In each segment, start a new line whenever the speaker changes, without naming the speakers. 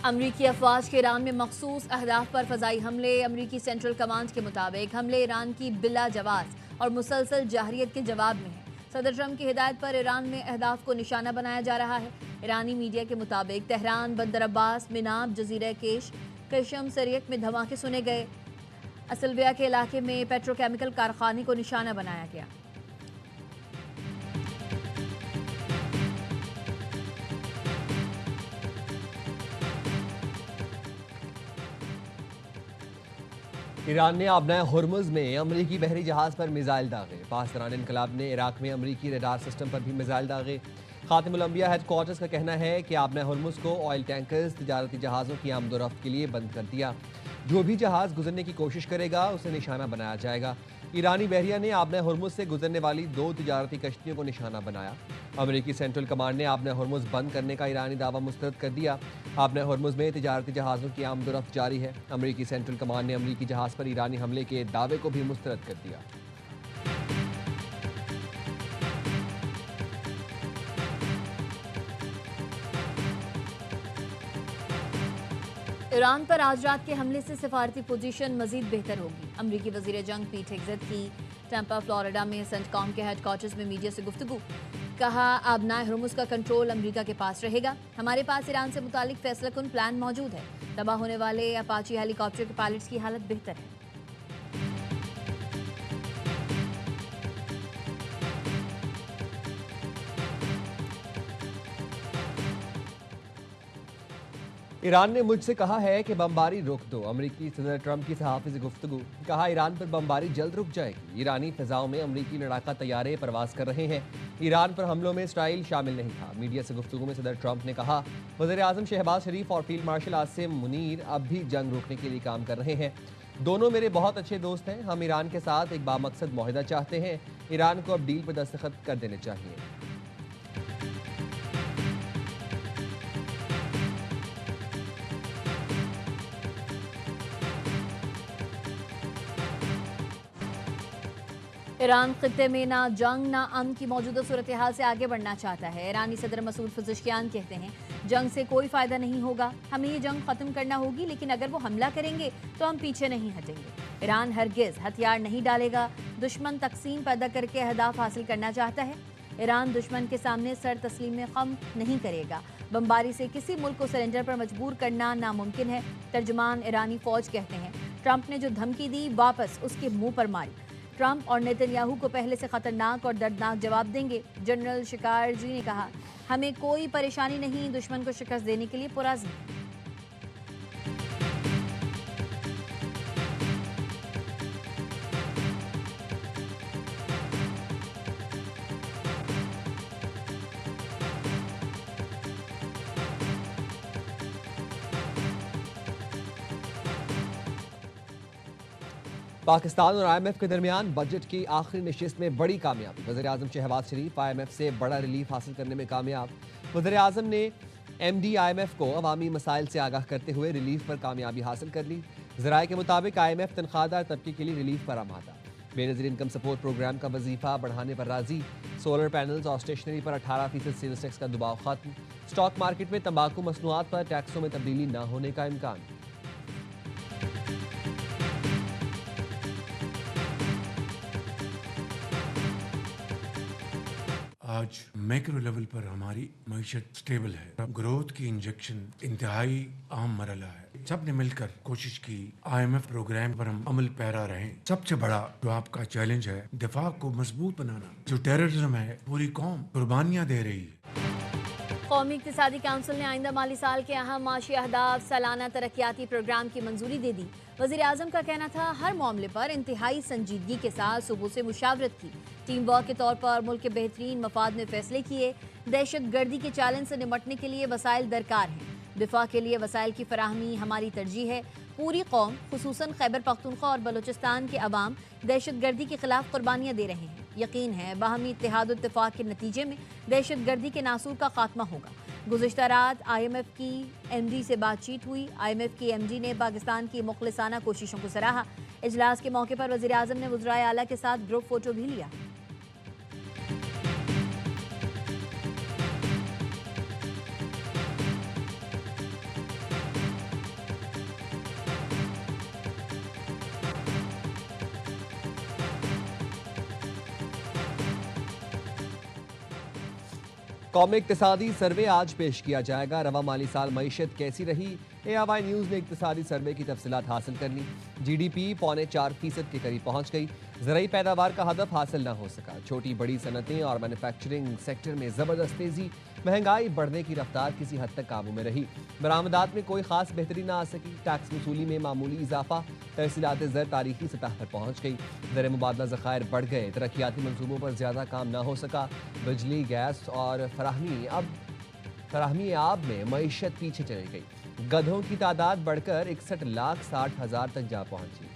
अमरीकी अफवाज के ईरान में मखसूस अहदाफ पर फजाई हमले। अमरीकी सेंट्रल कमांड के मुताबिक हमले ईरान की बिला जवाब और मुसलसल जाहरियत के जवाब में है। सदर ट्रंप की हिदायत पर ईरान में अहदाफ को निशाना बनाया जा रहा है। ईरानी मीडिया के मुताबिक तेहरान, बंदर अब्बास, मिनाब, जजीरा केश, कशम सरियक में धमाके सुने गए। असलविया के इलाके में पेट्रोकेमिकल कारखाने को निशाना बनाया गया।
ईरान ने आबना हुर्मुज़ में अमरीकी बहरी जहाज़ पर मिसाइल दागे। पाकिस्तान इनकलाब ने इराक में अमरीकी रडार सिस्टम पर भी मिसाइल दागे। खातिमुल अंबिया हेडक्वार्टर्स का कहना है कि आबना हुर्मुज़ को ऑयल टैंकर्स, तिजारती जहाज़ों की आमदोरफ्त के लिए बंद कर दिया। जो भी जहाज़ गुजरने की कोशिश करेगा उसे निशाना बनाया जाएगा। ईरानी बहरिया ने आबना हुर्मुज़ से गुजरने वाली 2 तिजारती कश्तियों को निशाना बनाया। अमरीकी सेंट्रल कमांड ने आबना हुर्मुज़ बंद करने का ईरानी दावा मुस्तरद कर दिया। आबना हुर्मुज़ में तिजारती जहाज़ों की आमदोरफ्त जारी है। अमरीकी सेंट्रल कमांड ने अमरीकी जहाज़ पर ईरानी हमले के दावे को भी मुस्तरद कर दिया।
ईरान पर आज रात के हमले से सिफारती पोजीशन मजीद बेहतर होगी। अमरीकी वजीर जंग पीट हेग्सेथ की टैंपा फ्लोरिडा में सेंटकॉम के हेडक्वार्टर्स में मीडिया से गुफ्तगू। कहा, आबना हुर्मुज़ का कंट्रोल अमरीका के पास रहेगा। हमारे पास ईरान से मुतालिक फैसलाकुन प्लान मौजूद है। तबाह होने वाले अपाची हेलीकॉप्टर के पायलट्स की हालत बेहतर है।
ईरान ने मुझसे कहा है कि बमबारी रोक दो। अमरीकी सदर ट्रंप की सहाफ़ी से गुफ्तगू। कहा, ईरान पर बमबारी जल्द रुक जाएगी। ईरानी फ़िज़ाओं में अमरीकी लड़ाका तैयारे परवास कर रहे हैं। ईरान पर हमलों में इसराइल शामिल नहीं था। मीडिया से गुफ्तगू में सदर ट्रंप ने कहा, वज़ीर आज़म शहबाज शरीफ और फील्ड मार्शल आसिम मुनीर अब भी जंग रोकने के लिए काम कर रहे हैं। दोनों मेरे बहुत अच्छे दोस्त हैं। हम ईरान के साथ एक बामकसद मुआहदा चाहते हैं। ईरान को अब डील पर दस्तखत कर देने चाहिए।
ईरान खित्ते में ना जंग ना अमन की मौजूदा सूरत हाल से आगे बढ़ना चाहता है। ईरानी सदर मसूद पज़ेश्कियान कहते हैं, जंग से कोई फ़ायदा नहीं होगा। हमें ये जंग ख़त्म करना होगी, लेकिन अगर वो हमला करेंगे तो हम पीछे नहीं हटेंगे। ईरान हरगिज़ हथियार नहीं डालेगा। दुश्मन तकसीम पैदा करके अहदाफ हासिल करना चाहता है। ईरान दुश्मन के सामने सर तस्लीम में खम नहीं करेगा। बमबारी से किसी मुल्क को सरेंडर पर मजबूर करना नामुमकिन है। तर्जुमान ईरानी फ़ौज कहते हैं, ट्रंप ने जो धमकी दी वापस उसके मुंह पर मारी। ट्रंप और नेतन्याहू को पहले से खतरनाक और दर्दनाक जवाब देंगे। जनरल शिकारजी ने कहा, हमें कोई परेशानी नहीं, दुश्मन को शिकस्त देने के लिए पुराज़ी।
पाकिस्तान और IMF के दरमियान बजट की आखिरी नशिस्त में बड़ी कामयाबी। वज़ीर आज़म शहबाज शरीफ IMF से बड़ा रिलीफ हासिल करने में कामयाब। वज़ीर आज़म ने MD IMF को अवामी मसाइल से आगाह करते हुए रिलीफ पर कामयाबी हासिल कर ली। ज़राए के मुताबिक IMF तनख्वाहदार तबके के लिए रिलीफ पर आमादा। बेनज़ीर इनकम सपोर्ट प्रोग्राम का वजीफा बढ़ाने पर राजी। सोलर पैनल्स और स्टेशनरी पर 18% सेल्स टैक्स का दबाव खत्म। स्टॉक मार्केट में तंबाकू मसनूआत पर टैक्सों में तब्दीली न होने का इम्कान।
आज मैक्रो लेवल पर हमारी मईशत स्टेबल है। अब ग्रोथ की इंजेक्शन इंतहाई अहम मरला है। सबने मिलकर कोशिश की IMF प्रोग्राम पर हम अमल पैरा रहे। सबसे बड़ा जो आपका चैलेंज है, दिफा को मजबूत बनाना। जो टेररिज्म है, पूरी कौम कुर्बानियां दे रही है।
कौमी इक़्तिसादी काउंसिल ने आइंदा माली साल के अहम माशी अहदाफ सालाना तरक्याती प्रोग्राम की मंजूरी दे दी। वज़ीर आज़म का कहना था, हर मामले पर इंतहाई संजीदगी के साथ सूबों से मुशावरत की। टीम वर्क के तौर पर मुल्क के बेहतरीन मफाद में फैसले किए। दहशत गर्दी के चैलेंज से निपटने के लिए वसाइल दरकार हैं। दिफा के लिए वसाइल की फराहमी हमारी तरजीह है। पूरी कौम खुसूसन खैबर पख्तूनख्वा और बलूचिस्तान के अवाम दहशत गर्दी के खिलाफ कुर्बानियाँ दे रहे हैं। यकीन है बाहमी इत्तेहाद और इत्तेफाक के नतीजे में दहशत गर्दी के नासूर का खात्मा होगा। गुज़िश्ता रात IMF की MD से बातचीत हुई। IMF की MD ने पाकिस्तान की मुखलिसाना कोशिशों को सराहा। इजलास के मौके पर वज़ीर आज़म ने वज़राए आला के साथ ग्रुप फोटो भी लिया।
कौमी इक्तिसादी सर्वे आज पेश किया जाएगा। रवा माली साल मईशत कैसी रही? ARY न्यूज़ ने इक्तिसादी सर्वे की तफसीलात हासिल कर ली। GDP 4.25% के करीब पहुंच गई। ज़राई पैदावार का हदफ हासिल न हो सका। छोटी बड़ी सनतें और मैन्युफैक्चरिंग सेक्टर में ज़बरदस्त तेज़ी। महंगाई बढ़ने की रफ्तार किसी हद तक काबू में रही। बरामदात में कोई खास बेहतरी न आ सकी। टैक्स वसूली में मामूली इजाफा। तहसीलात ज़र तारीखी सतह पर पहुंच गई। ज़र मुबादला ज़खायर बढ़ गए। तरक्याती मनसूबों पर ज़्यादा काम न हो सका। बिजली, गैस और फराहमी आब में मईशत पीछे चली गई। गधों की तादाद बढ़कर 61,60,000 तक जा पहुंची।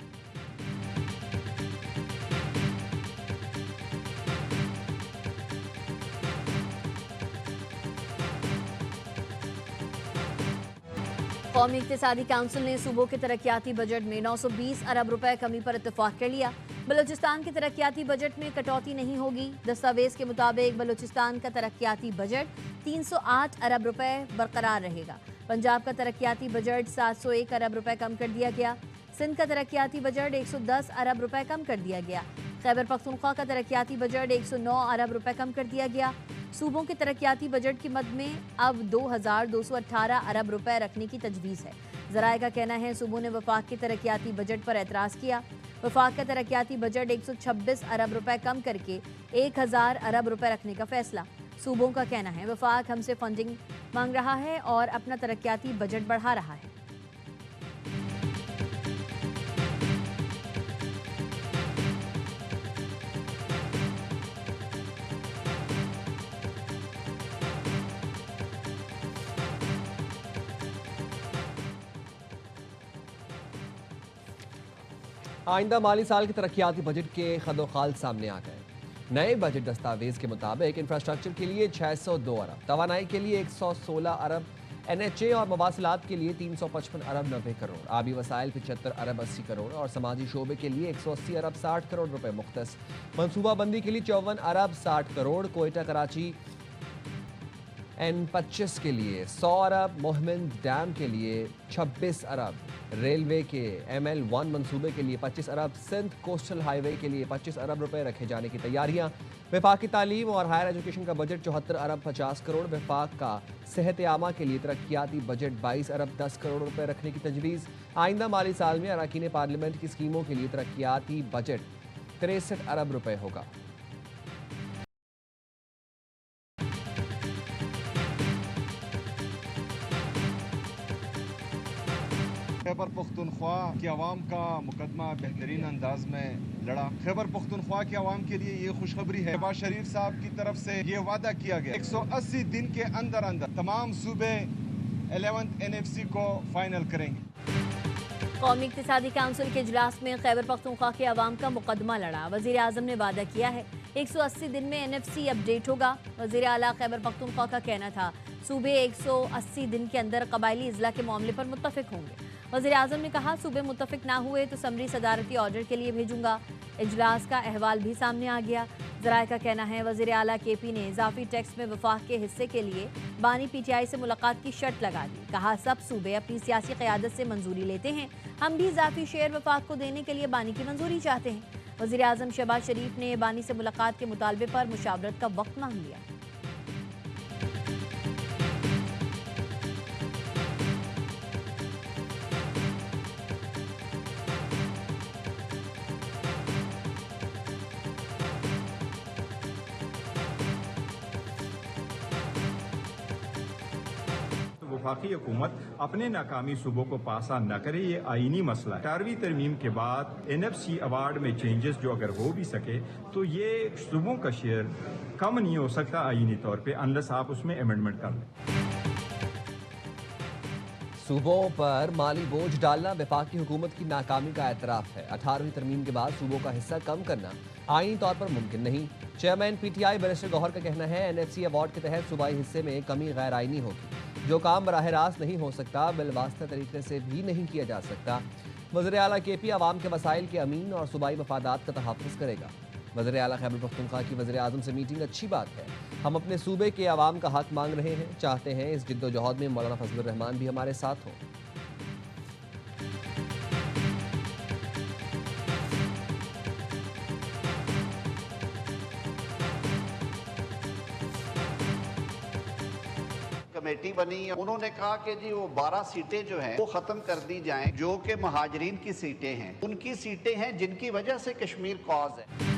कौमी इक्तिसादी काउंसिल ने सूबों के तरक्याती बजट में 920 अरब रुपए कमी पर इत्तेफाक कर लिया। बलूचिस्तान के तरक्याती बजट में कटौती नहीं होगी। दस्तावेज के मुताबिक बलूचिस्तान का तरक्याती बजट 308 अरब रुपए बरकरार रहेगा। पंजाब का तरक्याती बजट 701 अरब रुपए कम कर दिया गया। सिंध का तरक्याती बजट 110 अरब रुपए कम कर दिया गया। खैबर पख्तूनख्वा का तरक्याती बजट 109 अरब रुपए कम कर दिया गया। सूबों के तरक्याती बजट की मद में अब 2,218 अरब रुपए रखने की तजवीज़ है। ज़राए का कहना है सूबों ने वफाक के तरक्याती बजट पर एतराज़ किया। वफाक का तरक्याती बजट 126 अरब रुपए कम करके 1,000 अरब रुपए रखने का फैसला। सूबों का कहना है वफाक हमसे फंडिंग मांग रहा है और अपना तरक्याती बजट बढ़ा रहा है।
आइंदा माली साल के तरक्याती बजट के खदोखाल सामने आ गए। नए बजट दस्तावेज के मुताबिक इंफ्रास्ट्रक्चर के लिए 602 अरब, तवानाई के लिए 116 अरब, NHA और मवासलात के लिए 355 अरब 90 करोड़, आबी वसाइल 75 अरब 80 करोड़ और समाजी शोबे के लिए 180 अरब 60 करोड़ रुपए मुख्तस। मनसूबाबंदी के लिए 54 अरब 60 करोड़, कोयटा कराची N25 के लिए 100 अरब, मोहम्मद डैम के लिए 26 अरब, रेलवे के ML1 मंसूबे के लिए 25 अरब, सिंध कोस्टल हाईवे के लिए 25 अरब रुपए रखे जाने की तैयारियां। वफाकी तालीम और हायर एजुकेशन का बजट 74 अरब 50 करोड़। वफाक का सेहत आमा के लिए तरक्याती बजट 22 अरब 10 करोड़ रुपए रखने की तजवीज़। आइंदा माली साल में अरकान पार्लियामेंट की स्कीमों के लिए तरक्याती बजट 63 अरब रुपए होगा।
खैबर पख्तूनख्वा की आवाम का मुकदमा बेहतरीन अंदाज में लड़ा। खैबर पख्तूनख्वा की आवाम के लिए ये खुशखबरी है, शहबाज शरीफ साहब की तरफ से ये वादा किया गया 180 दिन के अंदर अंदर तमाम सूबे 11th NFC को फाइनल करेंगे।
कौमी इक्तिसादी काउंसिल के इजलास में खैबर पख्तूनख्वा के अवाम का मुकदमा लड़ा। वज़ीर आज़म ने वादा किया है 180 दिन में NFC अपडेट होगा। वज़ीर आला खैबर पख्तूनख्वा का कहना था सूबे 180 दिन के अंदर कबायली इजला के मामले पर मुत्तफिक होंगे। वज़ीर आज़म ने कहा सूबे मुत्तफिक ना हुए तो समरी सदारती ऑर्डर के लिए भेजूंगा। इजलास का अहवाल भी सामने आ गया। ज़राए का कहना है वज़ीर आला KP ने इजाफी टैक्स में वफाक के हिस्से के लिए बानी PTI से मुलाकात की शर्त लगा दी। कहा सब सूबे अपनी सियासी क़यादत से मंजूरी लेते हैं, हम भी इजाफी शेयर वफाक को देने के लिए बानी की मंजूरी चाहते हैं। वज़ीर आज़म शहबाज शरीफ ने बानी से मुलाकात के मुतालबे पर मुशावरत का वक्त मांग लिया।
वफाकी हुकूमत अपने नाकामी सूबों को पास ऑन न करे, ये आईनी मसला है। 18वीं तरमीम के बाद NFC अवार्ड में चेंजेस जो अगर हो भी सके तो ये सूबों का शेयर कम नहीं हो सकता आईनी तौर पे अनलेस आप उसमें अमेंडमेंट कर लें।
सूबों पर माली बोझ डालना वफाकी हुकूमत की नाकामी का एतराफ़ है। 18वीं तरमीम के बाद सूबों का हिस्सा कम करना आईनी तौर पर मुमकिन नहीं। चेयरमैन PTI बैरिस्टर गौहर का कहना है NFC अवार्ड के तहत सूबाई हिस्से में कमी गैर आईनी होगी। जो काम बराह रास्त नहीं हो सकता बिलवास्ता तरीके से भी नहीं किया जा सकता। वज़ीर आला KP आवाम के वसाइल के अमीन और सूबाई मफादात का तहफ़्फ़ुज़ करेगा। वज़ीर आला खैबर पख्तूनख्वा की वज़ीर आज़म से मीटिंग अच्छी बात है। हम अपने सूबे के आवाम का हक मांग रहे हैं, चाहते हैं इस जिद्दोजहद में मौलाना फजलुर रहमान भी हमारे साथ हों।
कमेटी बनी है, उन्होंने कहा कि जी वो 12 सीटें जो हैं वो खत्म कर दी जाएं, जो कि महाजरीन की सीटें हैं, उनकी सीटें हैं जिनकी वजह से कश्मीर कॉज है।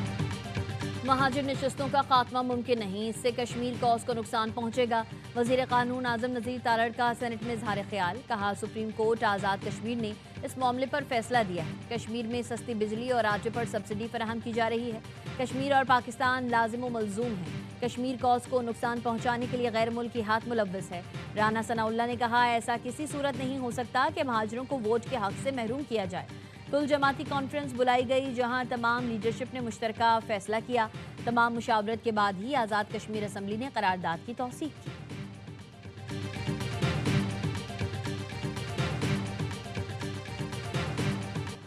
महाजिर नशस्तों का खात्मा मुमकिन नहीं, इससे कश्मीर कॉज को नुकसान पहुंचेगा। वजीर कानून आजम नज़ीर तारड़ का सेनेट में इजहार ख्याल, कहा सुप्रीम कोर्ट आज़ाद कश्मीर ने इस मामले पर फैसला दिया है। कश्मीर में सस्ती बिजली और राज्य पर सब्सिडी फराहम की जा रही है। कश्मीर और पाकिस्तान लाजिम व मलजूम है। कश्मीर कॉज को नुकसान पहुंचाने के लिए गैर मुल्की हाथ मुलव्वस है। राना सनाउल्लाह ने कहा, ऐसा किसी सूरत नहीं हो सकता कि महाजिरों को वोट के हक से महरूम किया जाए। कुल जमाती कॉन्फ्रेंस बुलाई गई, जहां तमाम लीडरशिप ने मुश्तरका फैसला किया। तमाम मुशावरत के बाद ही आज़ाद कश्मीर असम्बली ने करारदाद की तौसीक की।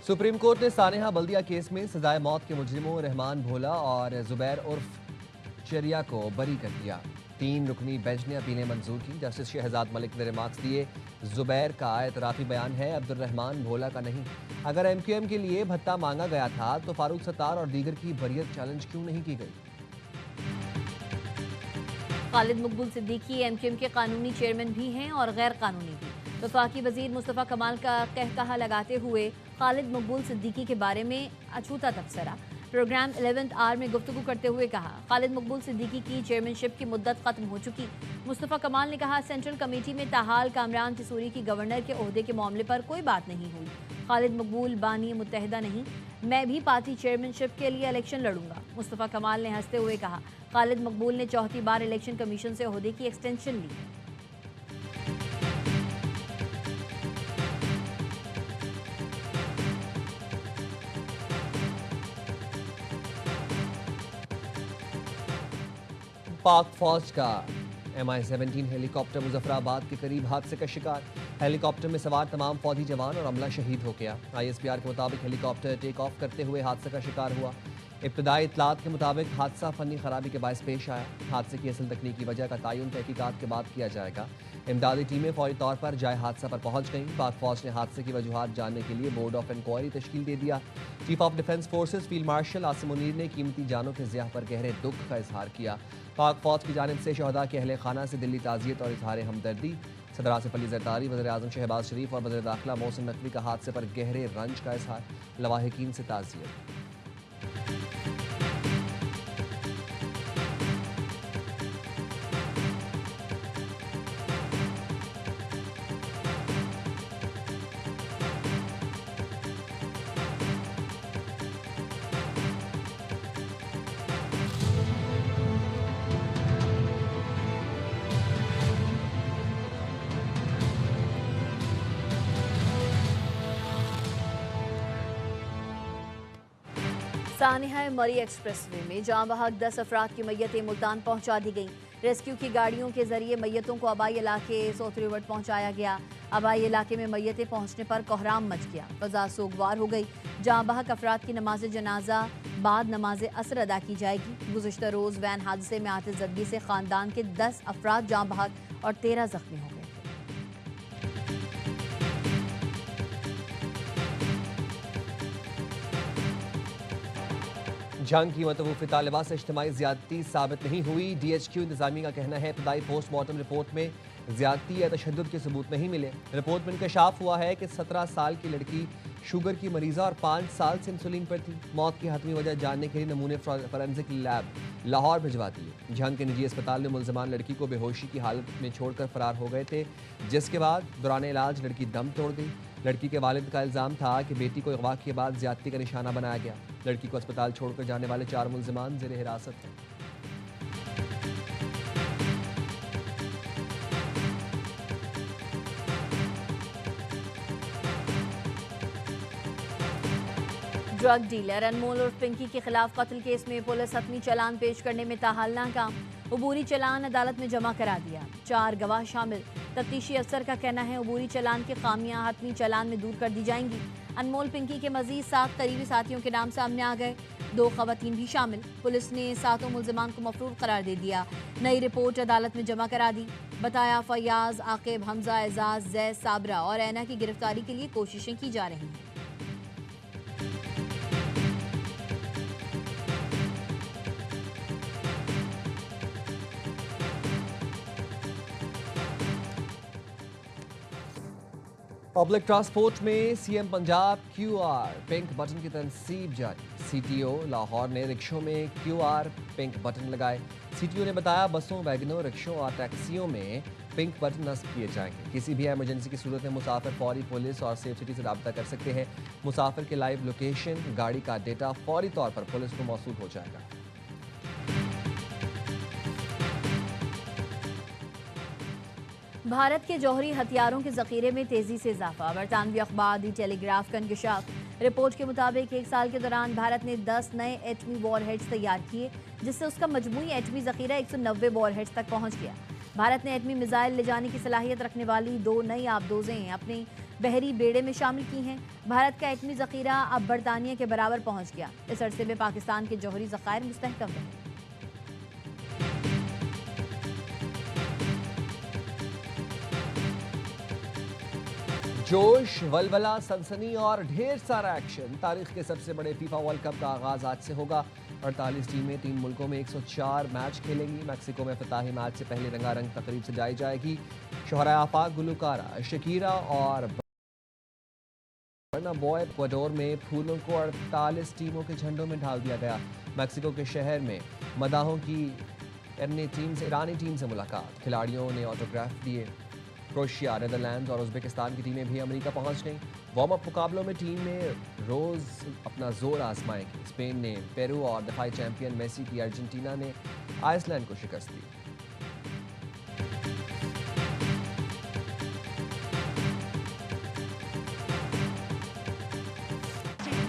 सुप्रीम कोर्ट ने सानेहा बल्दिया केस में सजाए मौत के मुजरिमों रहमान भोला और जुबैर उर्फ चरिया को बरी कर दिया। 3 रुकनी बेंच ने अपीलें मंजूर की। जस्टिस शहजाद मलिक ने रिमार्क्स दिए, जुबैर का एतराफ़ी बयान है, अब्दुर्रहमान भोला का नहीं। अगर एमक्यूएम के लिए भत्ता मांगा गया था तो फारूक सत्तार और दीगर की बरियत चैलेंज क्यों नहीं की गई?
खालिद मकबूल सिद्दीकी एमक्यूएम के कानूनी चेयरमैन भी हैं और गैर कानूनी भी। वफाकी वजीर मुस्तफ़ा कमाल का कहकहा लगाते हुए खालिद मकबूल सिद्दीकी के बारे में अछूता तबसरा। प्रोग्राम 11th आवर में गुफ्तगू करते हुए कहा, खालिद मकबूल सिद्दीकी की चेयरमैनशिप की मुद्दत खत्म हो चुकी। मुस्तफ़ा कमाल ने कहा, सेंट्रल कमेटी में ताहाल कामरान तिसूरी की गवर्नर के ओहदे के मामले पर कोई बात नहीं हुई। खालिद मकबूल बानी मुत्तहिदा नहीं, मैं भी पार्टी चेयरमैनशिप के लिए इलेक्शन लड़ूंगा। मुस्तफ़ा कमाल ने हंसते हुए कहा, खालिद मकबूल ने चौथी बार इलेक्शन कमीशन से ओहदे की एक्सटेंशन ली।
पाक फौज का MI-17 हेलीकॉप्टर मुजफ्फराबाद के करीब हादसे का शिकार। हेलीकॉप्टर में सवार तमाम फौजी जवान और अमला शहीद हो गया। ISPR के मुताबिक हेलीकॉप्टर टेक ऑफ करते हुए हादसे का शिकार हुआ। इब्तदाई इतलात के मुताबिक हादसा फनी खराबी के बायस पेश आया। हादसे की असल तकनीकी वजह का तयन तहकीकात के बाद किया जाएगा। इमदादी टीमें फौरी तौर पर जाए हादसा पर पहुंच गईं। पाक फौज ने हादसे की वजूहात जानने के लिए बोर्ड ऑफ इंक्वायरी तश्कील दे दिया। Chief of defence forces field marshal Asim Munir ने कीमती जानों के ज़िया पर गहरे दुख का इजहार किया। पाक फौज की जानिब से शहदा के अहले खाना से दिल्ली ताज़ियत और इजहार हमदर्दी। सदर आसिफ अली जरदारी, वज़ीर आज़म शहबाज शरीफ और वज़ीर दाखिला मोहसिन नकवी का हादसे पर गहरे रंज का इजहार। लवाहिकीन से ताज़ियत।
सानेहा मरी एक्सप्रेसवे में जाँ बहक 10 अफराद की मैयतें मुल्तान पहुंचा दी गईं। रेस्क्यू की गाड़ियों के जरिए मैयतों को आबाई इलाके सोतरीवट पहुंचाया गया। आबाई इलाके में मैयतें पहुंचने पर कोहराम मच गया, फजा सोगवार हो गई। जाँ बहक अफराद की नमाज जनाजा बाद नमाज असर अदा की जाएगी। गुज़िश्ता रोज़ वैन हादसे में आतिशज़दगी से ख़ानदान के 10 अफराद जाँ बहक और 13 ज़ख्मी हो गए।
जंग की मतवूफ़ी तालिबात से इज्तिमाई ज़्यादती साबित नहीं हुई। DHQ इंतज़ामिया का कहना है, इब्तदाई पोस्टमार्टम रिपोर्ट में ज़्यादती या तशद्दुद के सबूत नहीं मिले। रिपोर्ट में इंकशाफ हुआ है कि 17 साल की लड़की शुगर की मरीज़ा और 5 साल से इंसुलिन पर थी। मौत की हतमी वजह जानने के लिए नमूने फॉरेंसिक लैब लाहौर भिजवा दिए। जंग के निजी अस्पताल में मुल्ज़मान लड़की को बेहोशी की हालत में छोड़कर फरार हो गए थे, जिसके बाद दौरान इलाज लड़की दम तोड़ गई। लड़की के वालिद का इल्ज़ाम था कि बेटी को अगवा के बाद ज़्यादती का निशाना बनाया गया। लड़की को अस्पताल छोड़कर जाने वाले 4 मुल्ज़मान ज़ेरे हिरासत हैं।
ड्रग डीलर अनमोल और पिंकी के खिलाफ कत्ल केस में पुलिस हतमी चालान पेश करने में ताहाल नाकाम। अबूरी चालान अदालत में जमा करा दिया। 4 गवाह शामिल। तफ्तीशी अफसर का कहना है अबूरी चालान की खामियां हतमी चालान में दूर कर दी जाएंगी। अनमोल पिंकी के मजीद 7 करीबी साथियों के नाम सामने आ गए, 2 खवातीन भी शामिल। पुलिस ने 7 मुल्ज़मान को मफरूर करार दे दिया। नई रिपोर्ट अदालत में जमा करा दी। बताया, फयाज, आकिब, हमजा, एजाज, जैद, साबरा और ऐना की गिरफ्तारी के लिए कोशिशें की जा रही हैं।
पब्लिक ट्रांसपोर्ट में CM Punjab QR pink button की तनसीब जारी। CTO लाहौर ने रिक्शों में QR पिंक बटन लगाए। CTO ने बताया बसों, वैगनों, रिक्शों और टैक्सियों में पिंक बटन नस्ब किए जाएंगे। किसी भी इमरजेंसी की सूरत में मुसाफिर फौरी पुलिस और सेफ सिटी से रब्ता कर सकते हैं। मुसाफिर के लाइव लोकेशन, गाड़ी का डेटा फौरी तौर पर पुलिस को मौसूल हो जाएगा।
भारत के जौहरी हथियारों के जखीरे में तेजी से इजाफा। बरतानवी अखबार दी टेलीग्राफ का इंकशाफ। रिपोर्ट के मुताबिक एक साल के दौरान भारत ने 10 नए एटमी वॉरहेड्स तैयार किए, जिससे उसका मजमूई एटमी जखीरा 190 वॉरहेड्स तक पहुंच गया। भारत ने एटमी मिसाइल ले जाने की सलाहियत रखने वाली 2 नई आबदोजें अपने बहरी बेड़े में शामिल की हैं। भारत का एटमी जखीरा अब बरतानिया के बराबर पहुंच गया। इस अरसे में पाकिस्तान के जौहरी ज़खायर मुस्तहकम रहे।
जोश, वलवला, सनसनी और ढेर सारा एक्शन। तारीख के सबसे बड़े फीफा वर्ल्ड कप का आगाज आज से होगा। 48 टीमें 3 मुल्कों में 104 मैच खेलेंगी। मैक्सिको में फताही मैच से पहले रंगारंग तकरीब सजाई जाएगी। शोहरा आफाक गुलकारा शकीरा और बर्ना बॉय इक्वाडोर में फूलों को 48 टीमों के झंडों में ढाल दिया गया। मैक्सिको के शहर में मदाहों की ईरानी टीम से मुलाकात। खिलाड़ियों ने ऑटोग्राफ दिए। क्रोएशिया, नीदरलैंड और उज़्बेकिस्तान की टीमें भी अमेरिका पहुंच गईं। वार्म अप मुकाबलों में टीम में रोज़ अपना जोर आजमाएंगी। स्पेन ने पेरू और दफाई चैंपियन मेसी की अर्जेंटीना ने आइसलैंड को शिकस्त दी।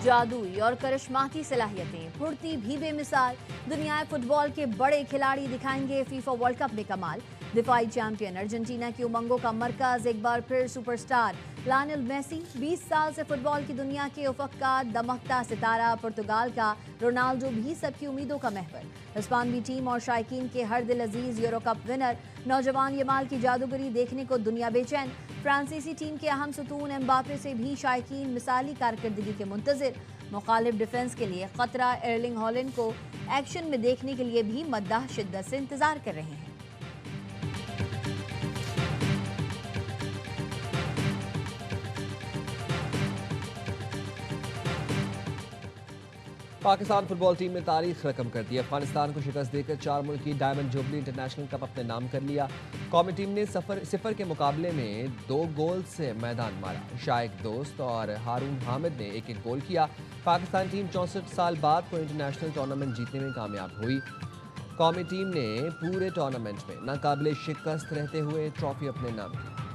जादुई और करिश्माती सलाहियतें, फुर्ती भी बेमिसाल। दुनिया फुटबॉल के बड़े खिलाड़ी दिखाएंगे फीफा वर्ल्ड कप में कमाल। दिफाई चैंपियन अर्जेंटीना की उमंगों का मरकज एक बार फिर सुपरस्टार लायनेल मेसी। 20 साल से फुटबॉल की दुनिया के उफक का दमकता सितारा। पुर्तगाल का रोनाल्डो भी सबकी उम्मीदों का महवर। हिस्पानवी टीम और शायकीन के हर दिल अजीज यूरो कप विनर नौजवान यमाल की जादूगरी देखने को दुनिया बेचैन। फ्रांसीसी टीम के अहम सुतून एम्बापे से भी शायकीन मिसाली कारकर्दगी के मुंतजिर। मुखालिफ डिफेंस के लिए खतरा एर्लिंग हॉलैंड को एक्शन में देखने के लिए भी मद्दाह शिद्दत से इंतजार कर रहे हैं।
पाकिस्तान फुटबॉल टीम ने तारीख रकम कर दी। अफगानिस्तान को शिकस्त देकर 4 मुल्क की डायमंड जुबली इंटरनेशनल कप अपने नाम कर लिया। कौमी टीम ने सिफर के मुकाबले में 2 गोल से मैदान मारा। शाइक दोस्त और हारून हामिद ने एक गोल किया। पाकिस्तान टीम 64 साल बाद कोई इंटरनेशनल टूर्नामेंट जीतने में कामयाब हुई। कौमी टीम ने पूरे टूर्नामेंट में नाकाबिले शिकस्त रहते हुए ट्रॉफी अपने नाम की।